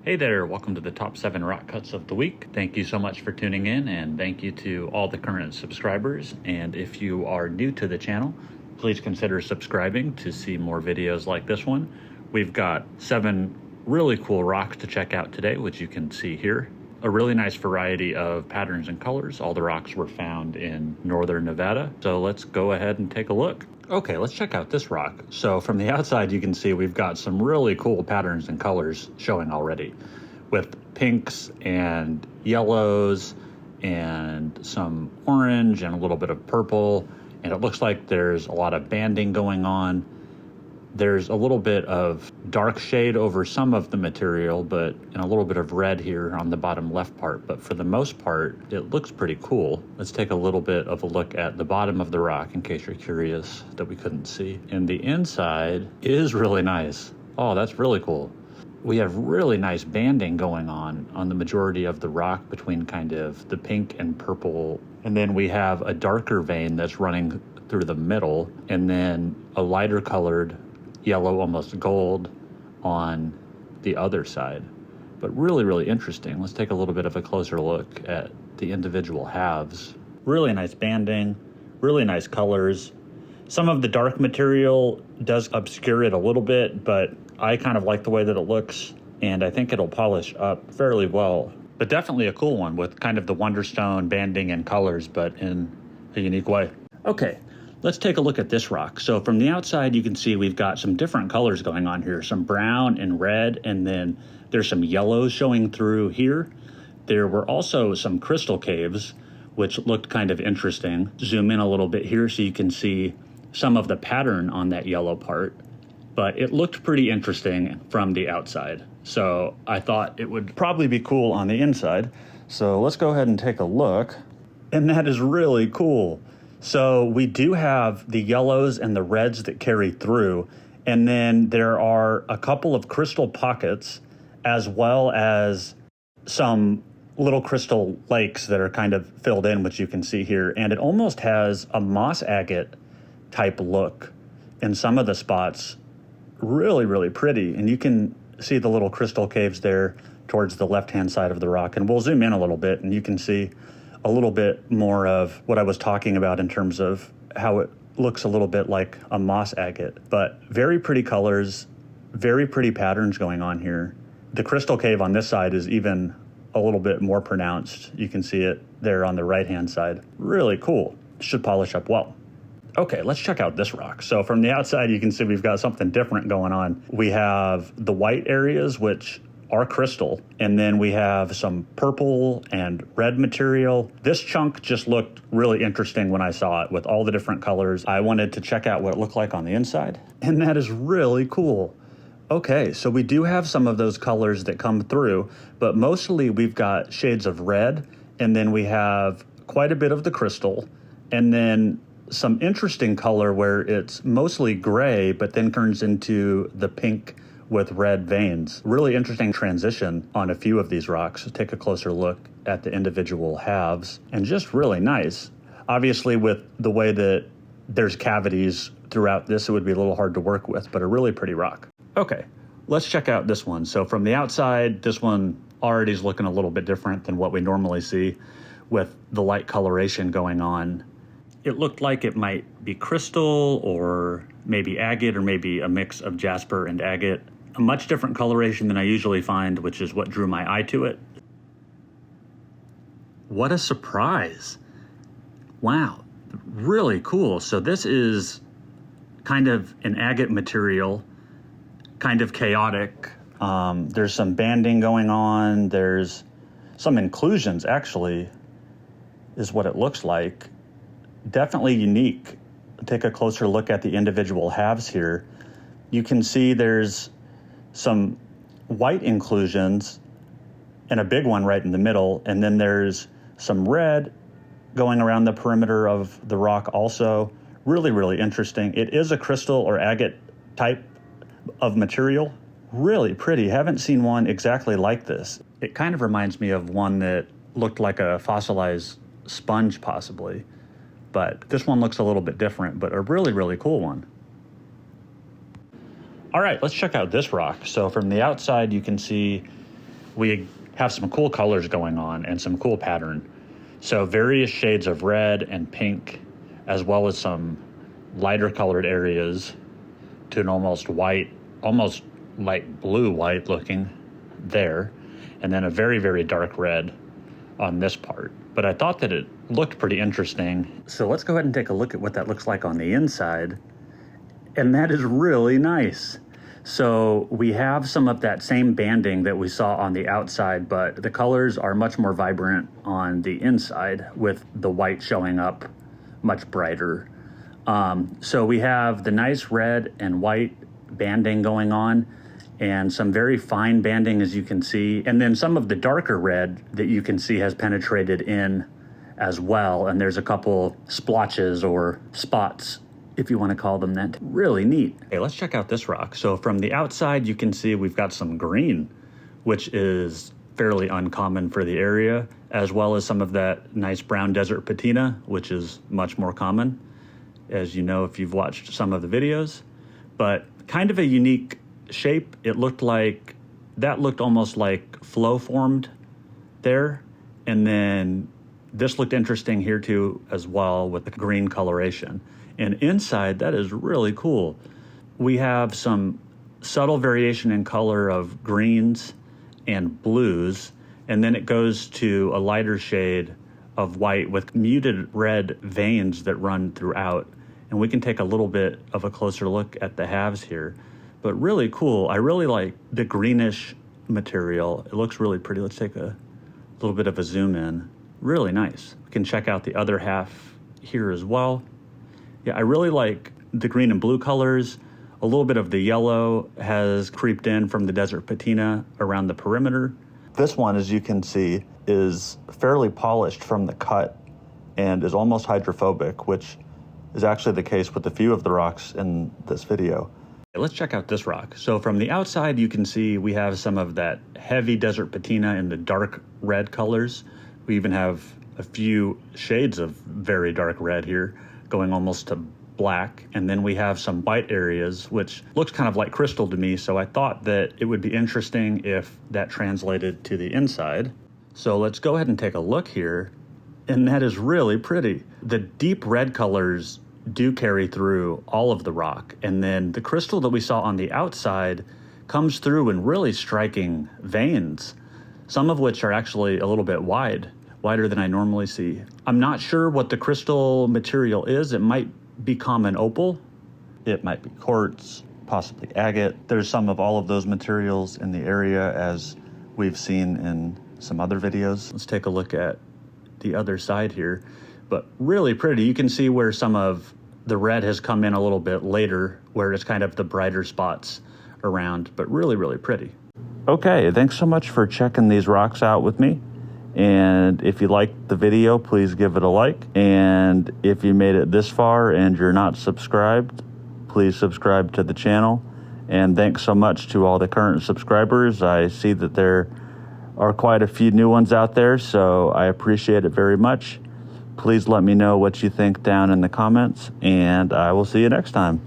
Hey there, welcome to the top 7 rock cuts of the week. Thank you so much for tuning in, and thank you to all the current subscribers. And if you are new to the channel, please consider subscribing to see more videos like this one. We've got 7 really cool rocks to check out today, which you can see here. A really nice variety of patterns and colors. All the rocks were found in northern Nevada. So let's go ahead and take a look. Okay, let's check out this rock. So from the outside, you can see we've got some really cool patterns and colors showing already, with pinks and yellows and some orange and a little bit of purple. And it looks like there's a lot of banding going on. There's a little bit of dark shade over some of the material, and a little bit of red here on the bottom left part. But for the most part, it looks pretty cool. Let's take a little bit of a look at the bottom of the rock in case you're curious that we couldn't see. And the inside is really nice. Oh, that's really cool. We have really nice banding going on the majority of the rock between kind of the pink and purple. And then we have a darker vein that's running through the middle, and then a lighter colored yellow, almost gold, on the other side. But really, really interesting. Let's take a little bit of a closer look at the individual halves. Really nice banding, really nice colors. Some of the dark material does obscure it a little bit, but I kind of like the way that it looks, and I think it'll polish up fairly well. But definitely a cool one with kind of the Wonderstone banding and colors, but in a unique way. Okay, let's take a look at this rock. So from the outside, you can see we've got some different colors going on here, some brown and red, and then there's some yellows showing through here. There were also some crystal caves, which looked kind of interesting. Zoom in a little bit here so you can see some of the pattern on that yellow part, but it looked pretty interesting from the outside. So I thought it would probably be cool on the inside. So let's go ahead and take a look. And that is really cool. So we do have the yellows and the reds that carry through, and then there are a couple of crystal pockets as well as some little crystal lakes that are kind of filled in, which you can see here. And it almost has a moss agate type look in some of the spots. Really, really pretty. And you can see the little crystal caves there towards the left-hand side of the rock. And we'll zoom in a little bit and you can see a little bit more of what I was talking about in terms of how it looks a little bit like a moss agate. But very pretty colors, very pretty patterns going on here. The crystal cave on this side is even a little bit more pronounced. You can see it there on the right-hand side. Really cool. Should polish up well. Okay, let's check out this rock. So from the outside, you can see we've got something different going on. We have the white areas, which are crystal, and then we have some purple and red material. This chunk just looked really interesting when I saw it with all the different colors. I wanted to check out what it looked like on the inside, and that is really cool. Okay, so we do have some of those colors that come through, but mostly we've got shades of red, and then we have quite a bit of the crystal, and then some interesting color where it's mostly gray, but then turns into the pink with red veins. Really interesting transition on a few of these rocks. So take a closer look at the individual halves, and just really nice. Obviously, with the way that there's cavities throughout this, it would be a little hard to work with, but a really pretty rock. Okay, let's check out this one. So from the outside, this one already is looking a little bit different than what we normally see with the light coloration going on. It looked like it might be crystal or maybe agate or maybe a mix of jasper and agate. A much different coloration than I usually find, which is what drew my eye to it. What a surprise. Wow, really cool. So this is kind of an agate material, kind of chaotic. There's some banding going on. There's some inclusions, actually, is what it looks like. Definitely unique. Take a closer look at the individual halves here. You can see there's some white inclusions and a big one right in the middle, and then there's some red going around the perimeter of the rock also. Really, really interesting. It is a crystal or agate type of material. Really pretty. Haven't seen one exactly like this. It kind of reminds me of one that looked like a fossilized sponge possibly, but this one looks a little bit different, but a really, really cool one. All right, let's check out this rock. So from the outside, you can see we have some cool colors going on and some cool pattern. So various shades of red and pink, as well as some lighter colored areas to an almost white, almost light blue white looking there. And then a very, very dark red on this part. But I thought that it looked pretty interesting. So let's go ahead and take a look at what that looks like on the inside. And that is really nice. So we have some of that same banding that we saw on the outside, but the colors are much more vibrant on the inside with the white showing up much brighter. So we have the nice red and white banding going on and some very fine banding, as you can see. And then some of the darker red that you can see has penetrated in as well. And there's a couple splotches or spots, if you want to call them that. Really neat. Okay, let's check out this rock. So from the outside, you can see we've got some green, which is fairly uncommon for the area, as well as some of that nice brown desert patina, which is much more common, as you know if you've watched some of the videos. But kind of a unique shape. It looked like, that looked almost like flow formed there. And then this looked interesting here too as well with the green coloration. And inside, that is really cool. We have some subtle variation in color of greens and blues, and then it goes to a lighter shade of white with muted red veins that run throughout. And we can take a little bit of a closer look at the halves here, but really cool. I really like the greenish material. It looks really pretty. Let's take a little bit of a zoom in. Really nice. We can check out the other half here as well. Yeah, I really like the green and blue colors. A little bit of the yellow has creeped in from the desert patina around the perimeter. This one, as you can see, is fairly polished from the cut and is almost hydrophobic, which is actually the case with a few of the rocks in this video. Let's check out this rock. So from the outside, you can see we have some of that heavy desert patina in the dark red colors. We even have a few shades of very dark red here, going almost to black. And then we have some white areas, which looks kind of like crystal to me. So I thought that it would be interesting if that translated to the inside. So let's go ahead and take a look here. And that is really pretty. The deep red colors do carry through all of the rock. And then the crystal that we saw on the outside comes through in really striking veins, some of which are actually a little bit wider than I normally see. I'm not sure what the crystal material is. It might be common opal. It might be quartz, possibly agate. There's some of all of those materials in the area, as we've seen in some other videos. Let's take a look at the other side here, but really pretty. You can see where some of the red has come in a little bit later, where it's kind of the brighter spots around, but really, really pretty. Okay, thanks so much for checking these rocks out with me. And if you liked the video, please give it a like. And if you made it this far and you're not subscribed, please subscribe to the channel. And thanks so much to all the current subscribers. I see that there are quite a few new ones out there, so I appreciate it very much. Please let me know what you think down in the comments, and I will see you next time.